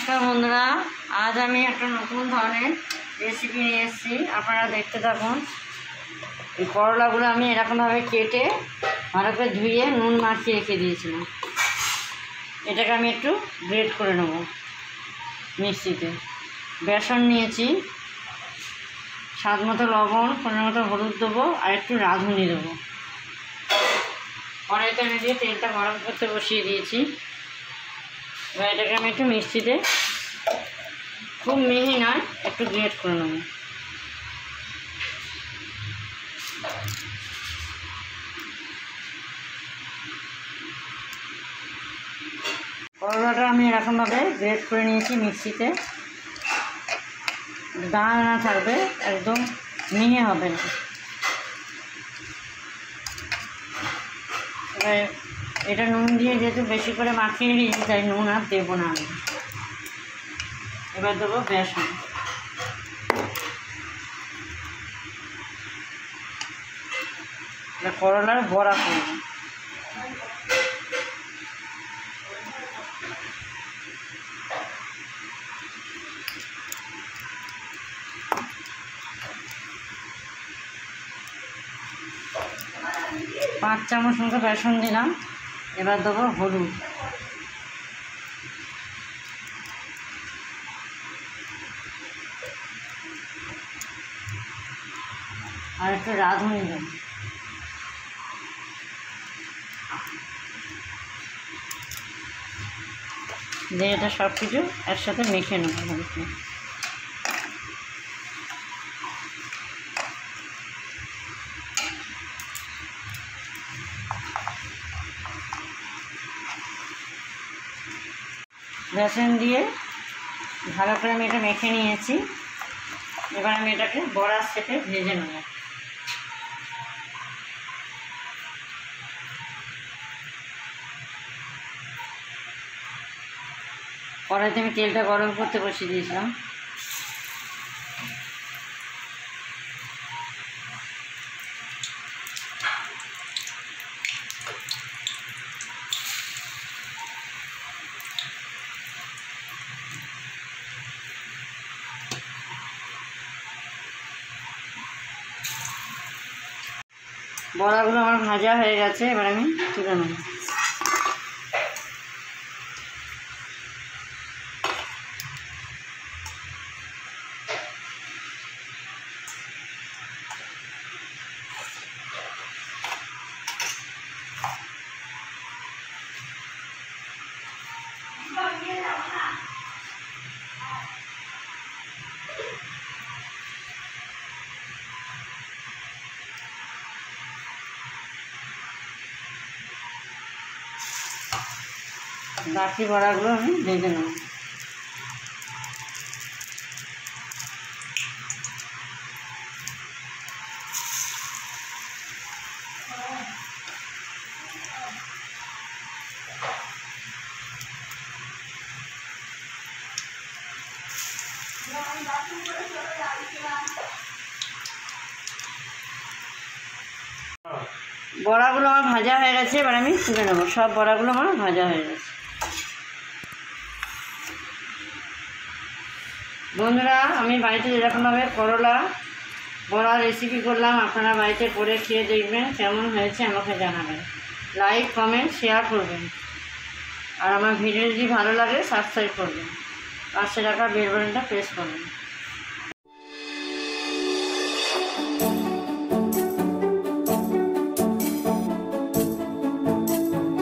নমস্কার বন্ধুরা, আজ আমি একটা নতুন ধরনের রেসিপি নিয়ে এসেছি। আপনারা দেখতে থাকুন। এই করলাগুলো আমি এরকমভাবে কেটে ভালো করে ধুয়ে নুন মাখিয়ে রেখে দিয়েছিলাম। এটাকে আমি একটু গ্রেট করে নেব মিক্সিতে। বেসন নিয়েছি, স্বাদ মতো লবণ, পরিমাণ মতো হলুদ দেবো, আর একটু রাঁধুনি দেবো। কড়াইতে আমি দিয়ে তেলটা গরম করতে বসিয়ে দিয়েছি। এবার এটাকে আমি একটু মিক্সিতে, খুব মিহি নয়, একটু গ্রেট করে নেব। করলাটা আমি এরকমভাবে গ্রেট করে নিয়েছি মিক্সিতে। দানা না থাকবে, একদম মিহি হবে না। এবার এটা নুন দিয়ে যেহেতু বেশি করে মাখিয়ে নিয়েছি, তাই নুন আর দেবো না আমি। এবার দেবো বেসন। করলার বড়া করব। পাঁচ চামচ মতো বেসন দিলাম। এবার দেবো হলুদ, আর একটু রাঁধুনি দেব। দিয়ে এটা সব কিছু একসাথে মেখে নেব। বেসন দিয়ে ভালো করে আমি এটা মেখে নিয়েছি। এবার আমি এটাকে বড়ার শেপে ভেজে নেব। কড়াইতে আমি তেলটা গরম করতে বসিয়ে দিয়েছিলাম। বড়াগুলো আমার ভাজা হয়ে গেছে, এবার আমি তুলে নেব। বাকি বড়াগুলো আমি ভেজে নেব। বড়াগুলো আমার ভাজা হয়ে গেছে, এবার আমি তুলে নেব। সব বড়াগুলো আমার ভাজা হয়ে গেছে। বন্ধুরা, আমি বাড়িতে যেরকমভাবে করলা বড়া রেসিপি করলাম, আপনারা বাড়িতে করে খেয়ে দেখবেন কেমন হয়েছে আমাকে জানাবেন। লাইক, কমেন্ট, শেয়ার করবেন। আর আমার ভিডিও যদি ভালো লাগে সাবস্ক্রাইব করবেন। পাশে রাখা বেল বাটনটা প্রেস করবেন।